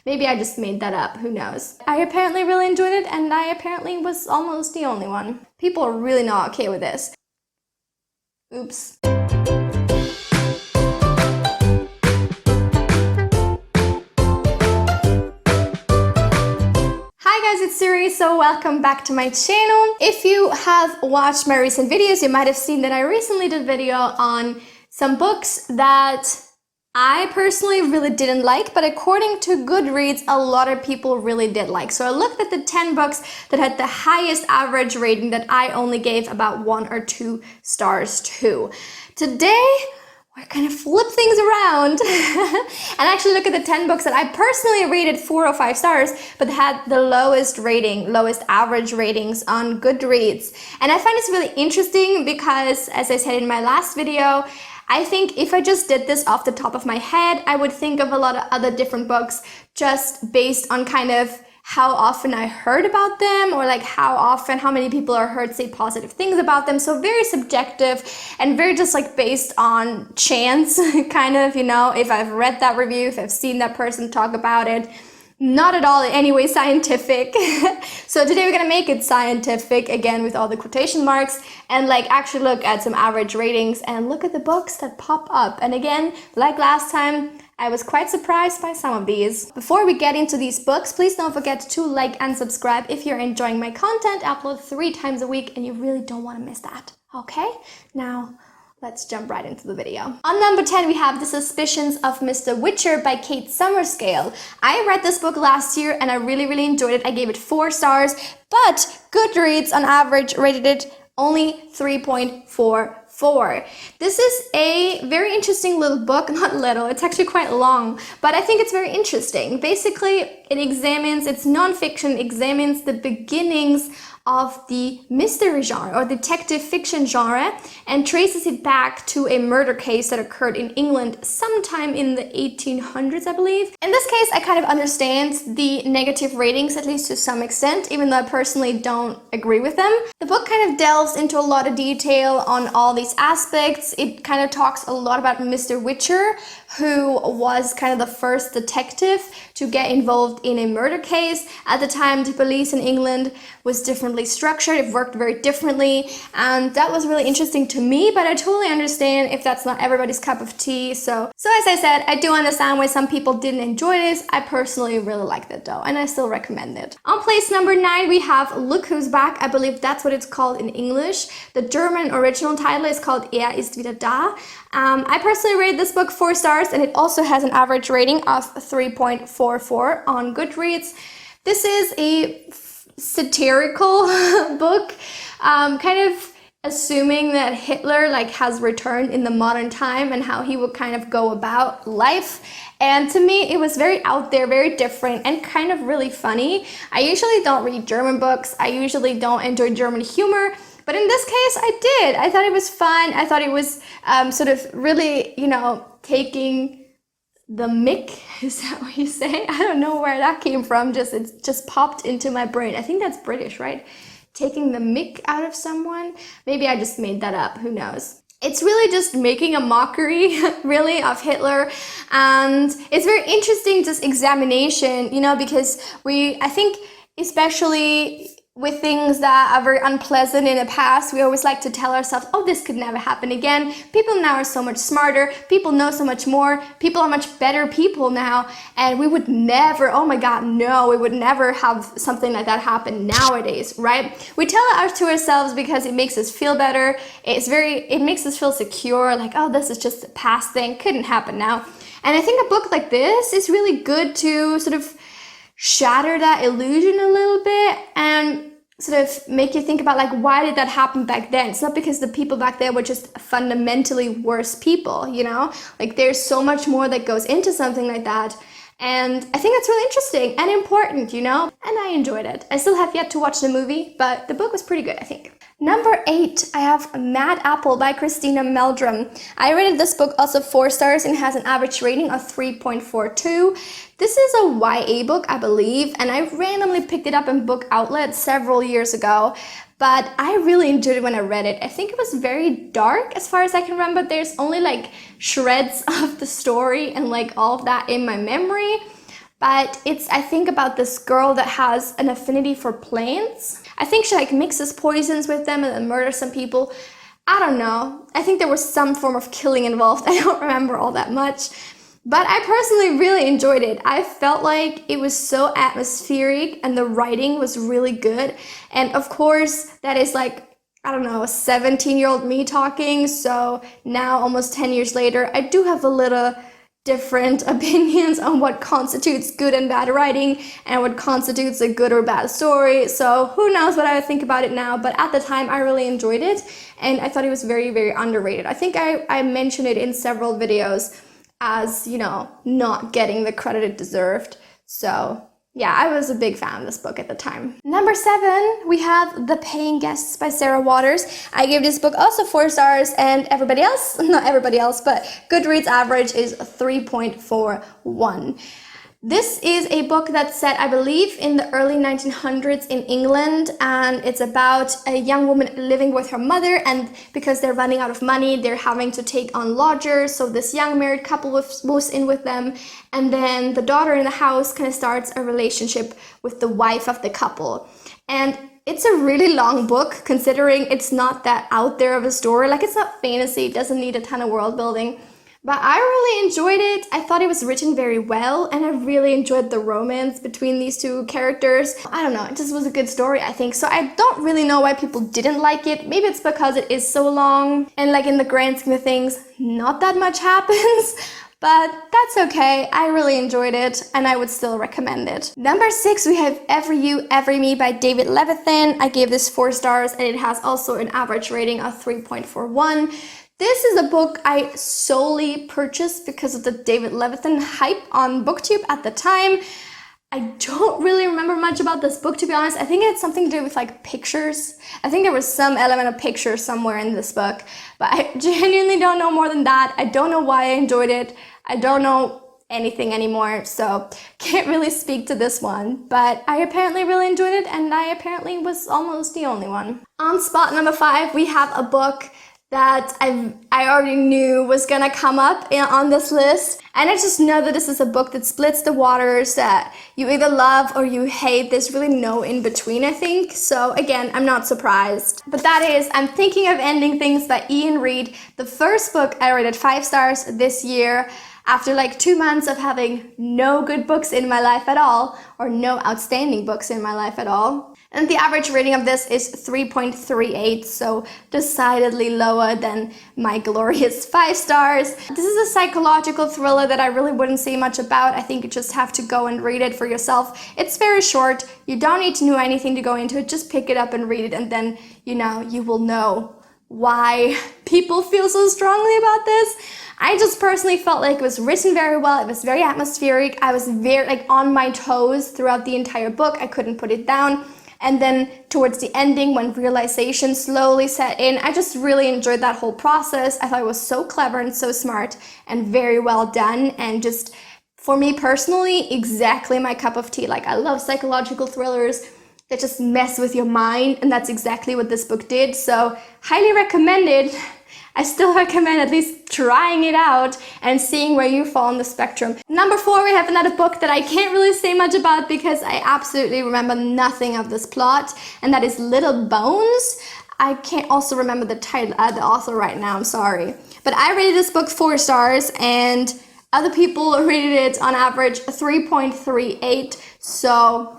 Maybe I just made that up, who knows. I apparently really enjoyed it, and I apparently was almost the only one. People are really not okay with this. Oops. Hi guys, it's Suri, so welcome back to my channel. If you have watched my recent videos, you might have seen that I recently did a video on some books that I personally really didn't like, but according to Goodreads, a lot of people really did like. So I looked at the 10 books that had the highest average rating that I only gave about 1 or 2 stars to. Today, we're gonna flip things around and actually look at the 10 books that I personally rated 4 or 5 stars, but had the lowest average ratings on Goodreads. And I find this really interesting because, as I said in my last video, I think if I just did this off the top of my head, I would think of a lot of other different books just based on kind of how often I heard about them, or like how many people are heard say positive things about them. So very subjective and very just like based on chance, kind of, you know, if I've read that review, if I've seen that person talk about it. Not at all in any way scientific. So today we're gonna make it scientific again with all the quotation marks and like actually look at some average ratings and look at the books that pop up. And again, like last time, I was quite surprised by some of these. Before we get into these books, please don't forget to like and subscribe if you're enjoying my content. I upload 3 times a week and you really don't want to miss that. Okay, now let's jump right into the video. On number 10, we have The Suspicions of Mr Whichard by Kate Summerscale. I read this book last year and I really enjoyed it. I gave it 4 stars, but Goodreads on average rated it only 3.44. This is a very interesting little book, not little, it's actually quite long, but I think it's very interesting. Basically, it's non-fiction, examines the beginnings of the mystery genre or detective fiction genre and traces it back to a murder case that occurred in England sometime in the 1800s, I believe. In this case, I kind of understand the negative ratings, at least to some extent, even though I personally don't agree with them. The book kind of delves into a lot of detail on all these aspects. It kind of talks a lot about Mr Whichard, who was kind of the first detective to get involved in a murder case. At the time, the police in England was differently structured, it worked very differently, and that was really interesting to me, but I totally understand if that's not everybody's cup of tea. So as I said, I do understand why some people didn't enjoy this. I personally really liked it though, and I still recommend it. On place number 9, we have Look Who's Back. I believe that's what it's called in English. The German original title is called Er ist wieder da. I personally rated this book 4 stars, and it also has an average rating of 3.44 on Goodreads. This is a satirical book, kind of assuming that Hitler has returned in the modern time and how he would kind of go about life. And to me, it was very out there, very different, and kind of really funny. I usually don't read German books. I usually don't enjoy German humor. But in this case, I did. I thought it was fun. I thought it was sort of really, you know, taking the mick, is that what you say? I don't know where that came from. It just popped into my brain. I think that's British, right? Taking the mick out of someone. Maybe I just made that up. Who knows? It's really just making a mockery, really, of Hitler. And it's very interesting, just examination, you know, because I think, especially with things that are very unpleasant in the past, we always like to tell ourselves, oh, this could never happen again. People now are so much smarter. People know so much more. People are much better people now. And we would never, oh my God, no, we would never have something like that happen nowadays, right? We tell it to ourselves because it makes us feel better. It makes us feel secure, like, oh, this is just a past thing, couldn't happen now. And I think a book like this is really good to sort of shatter that illusion a little bit and sort of make you think about, like, why did that happen back then? It's not because the people back there were just fundamentally worse people, you know? Like, there's so much more that goes into something like that. And I think that's really interesting and important, you know? And I enjoyed it. I still have yet to watch the movie, but the book was pretty good, I think. Number 8, I have Mad Apple by Christina Meldrum. I rated this book also 4 stars and has an average rating of 3.42. This is a YA book, I believe, and I randomly picked it up in Book Outlet several years ago, but I really enjoyed it when I read it. I think it was very dark as far as I can remember. There's only like shreds of the story and like all of that in my memory. but it's, I think, about this girl that has an affinity for plants. I think she like mixes poisons with them and then murders some people. I don't know. I think there was some form of killing involved. I don't remember all that much. But I personally really enjoyed it. I felt like it was so atmospheric and the writing was really good. And of course, that is like, I don't know, a 17-year-old me talking. So now, almost 10 years later, I do have a little different opinions on what constitutes good and bad writing and what constitutes a good or bad story. So who knows what I would think about it now, but at the time I really enjoyed it and I thought it was very, very underrated. I think I mentioned it in several videos as, you know, not getting the credit it deserved. So yeah, I was a big fan of this book at the time. Number 7, we have The Paying Guests by Sarah Waters. I gave this book also 4 stars, and everybody else, not everybody else, but Goodreads average is 3.41. This is a book that's set, I believe, in the early 1900s in England, and it's about a young woman living with her mother, and because they're running out of money, they're having to take on lodgers, so this young married couple moves in with them, and then the daughter in the house kind of starts a relationship with the wife of the couple. And it's a really long book, considering it's not that out there of a story. Like, it's not fantasy, it doesn't need a ton of world building. But I really enjoyed it. I thought it was written very well, and I really enjoyed the romance between these two characters. I don't know, it just was a good story, I think. So I don't really know why people didn't like it. Maybe it's because it is so long, and like in the grand scheme of things, not that much happens. But that's okay. I really enjoyed it, and I would still recommend it. Number 6, we have Every You, Every Me by David Levithan. I gave this 4 stars, and it has also an average rating of 3.41. This is a book I solely purchased because of the David Levithan hype on BookTube at the time. I don't really remember much about this book, to be honest. I think it had something to do with like pictures. I think there was some element of pictures somewhere in this book, but I genuinely don't know more than that. I don't know why I enjoyed it. I don't know anything anymore, so can't really speak to this one, but I apparently really enjoyed it, and I apparently was almost the only one. On spot number 5, we have a book that I already knew was gonna come up on this list, and I just know that this is a book that splits the waters, that you either love or you hate. There's really no in between, I think. So again, I'm not surprised. But that is I'm Thinking of Ending Things by Ian Reid, the first book I rated 5 stars this year, after like 2 months of having no good books in my life at all, or no outstanding books in my life at all. And the average rating of this is 3.38, so decidedly lower than my glorious 5 stars. This is a psychological thriller that I really wouldn't say much about. I think you just have to go and read it for yourself. It's very short. You don't need to know anything to go into it. Just pick it up and read it, and then, you know, you will know why people feel so strongly about this. I just personally felt like it was written very well. It was very atmospheric. I was very like on my toes throughout the entire book. I couldn't put it down. And then towards the ending, when realization slowly set in, I just really enjoyed that whole process. I thought it was so clever and so smart and very well done, and just, for me personally, exactly my cup of tea. Like, I love psychological thrillers that just mess with your mind, and that's exactly what this book did. So highly recommended. I still recommend at least trying it out and seeing where you fall on the spectrum. Number 4, we have another book that I can't really say much about because I absolutely remember nothing of this plot, and that is Little Bones. I can't also remember the title, the author right now, I'm sorry. But I rated this book 4 stars, and other people rated it on average 3.38, so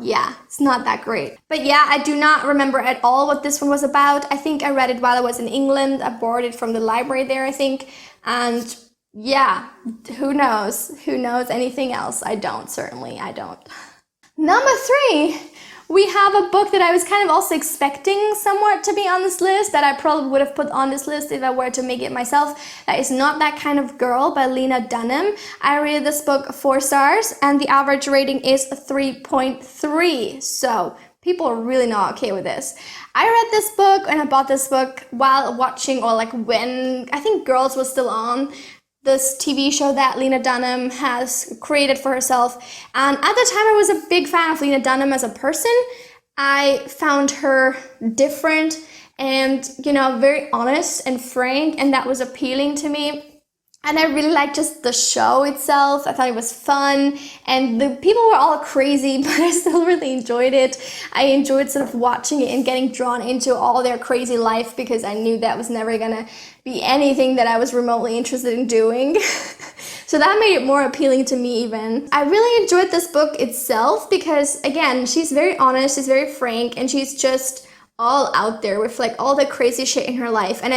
yeah, it's not that great. But yeah, I do not remember at all what this one was about. I think I read it while I was in England. I borrowed it from the library there, I think. And yeah, who knows? Who knows anything else? I don't, certainly I don't. Number 3, we have a book that I was kind of also expecting somewhat to be on this list, that I probably would have put on this list if I were to make it myself. That is Not That Kind of Girl by Lena Dunham. I rated this book 4 stars, and the average rating is 3.3. So people are really not okay with this. I read this book and I bought this book while watching, or like when I think Girls was still on, this TV show that Lena Dunham has created for herself. And at the time, I was a big fan of Lena Dunham as a person. I found her different and, you know, very honest and frank, and that was appealing to me. And I really liked just the show itself. I thought it was fun, and the people were all crazy, but I still really enjoyed it. I enjoyed sort of watching it and getting drawn into all their crazy life, because I knew that was never gonna be anything that I was remotely interested in doing. So that made it more appealing to me even. I really enjoyed this book itself because, again, she's very honest, she's very frank, and she's just all out there with like all the crazy shit in her life. And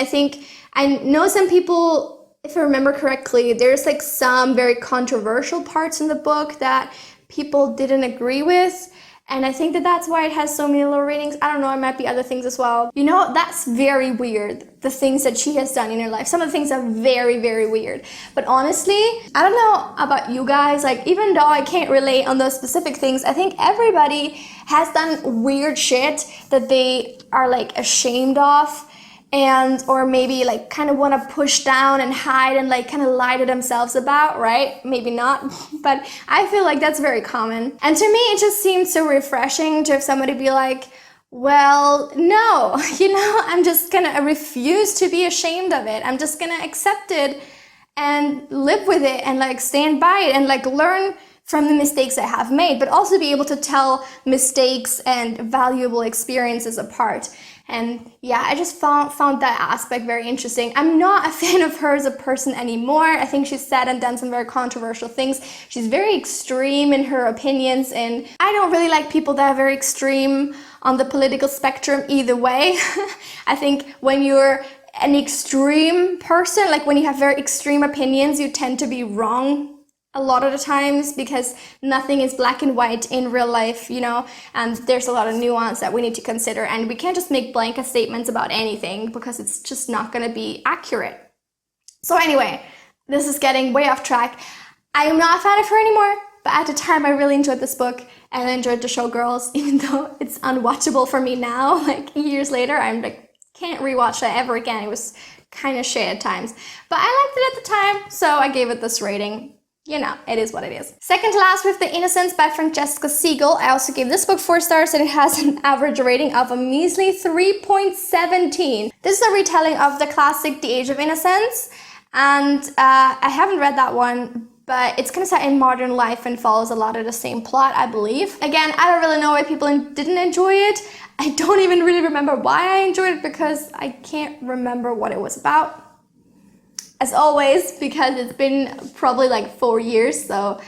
I know some people, if I remember correctly, there's like some very controversial parts in the book that people didn't agree with. And I think that that's why it has so many low ratings. I don't know, it might be other things as well. You know, that's very weird, the things that she has done in her life. Some of the things are very, very weird. But honestly, I don't know about you guys, like even though I can't relate on those specific things, I think everybody has done weird shit that they are like ashamed of, and or maybe like kind of want to push down and hide and like kind of lie to themselves about, right? Maybe not, but I feel like that's very common. And to me, it just seemed so refreshing to have somebody be like, well, no, you know, I'm just gonna refuse to be ashamed of it. I'm just gonna accept it and live with it and like stand by it and like learn from the mistakes I have made, but also be able to tell mistakes and valuable experiences apart. And yeah, I just found that aspect very interesting. I'm not a fan of her as a person anymore. I think she's said and done some very controversial things. She's very extreme in her opinions, and I don't really like people that are very extreme on the political spectrum either way. I think when you're an extreme person, like when you have very extreme opinions, you tend to be wrong a lot of the times, because nothing is black and white in real life, you know, and there's a lot of nuance that we need to consider, and we can't just make blanket statements about anything because it's just not going to be accurate. So anyway, this is getting way off track. I am not a fan of her anymore, but at the time I really enjoyed this book and I enjoyed the show Girls, even though it's unwatchable for me now, like years later. I'm like, can't rewatch that ever again. It was kind of shit at times, but I liked it at the time, so I gave it this rating. You know, it is what it is. Second to last, with The Innocents by Francesca Siegel. I also gave this book 4 stars, and it has an average rating of a measly 3.17. This is a retelling of the classic The Age of Innocence, and I haven't read that one, but it's kind of set in modern life and follows a lot of the same plot, I believe. Again, I don't really know why people didn't enjoy it. I don't even really remember why I enjoyed it, because I can't remember what it was about. As always, because it's been probably like 4 years, so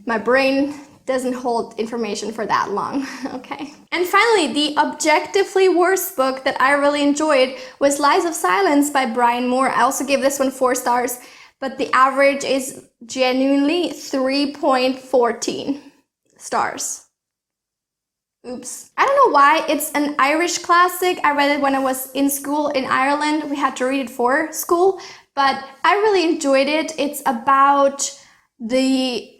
my brain doesn't hold information for that long, okay? And finally, the objectively worst book that I really enjoyed was Lies of Silence by Brian Moore. I also gave this one 4 stars, but the average is genuinely 3.14 stars. Oops. I don't know why. It's an Irish classic. I read it when I was in school in Ireland. We had to read it for school. But I really enjoyed it. It's about the,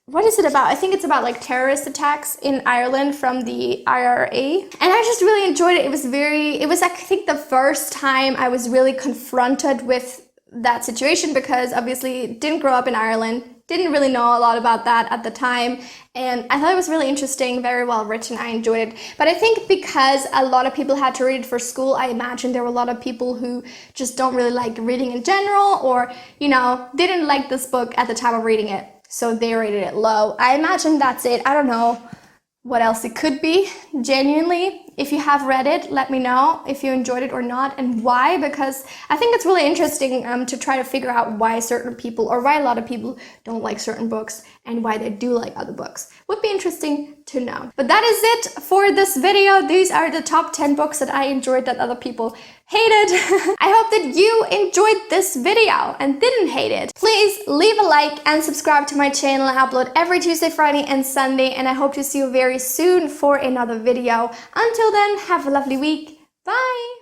what is it about? I think it's about like terrorist attacks in Ireland from the IRA. And I just really enjoyed it. It was I think the first time I was really confronted with that situation, because obviously didn't grow up in Ireland, didn't really know a lot about that at the time, and I thought it was really interesting, very well written. I enjoyed it. But I think because a lot of people had to read it for school, I imagine there were a lot of people who just don't really like reading in general, or, you know, didn't like this book at the time of reading it, so they rated it low. I imagine that's it. I don't know what else it could be, genuinely. If you have read it, let me know if you enjoyed it or not, and why, because I think it's really interesting to try to figure out why certain people, or why a lot of people don't like certain books, and why they do like other books. Would be interesting to know. But that is it for this video. These are the top 10 books that I enjoyed that other people hated. I hope that you enjoyed this video and didn't hate it. Please leave a like and subscribe to my channel. I upload every Tuesday, Friday, and Sunday, and I hope to see you very soon for another video. Until then, have a lovely week. Bye!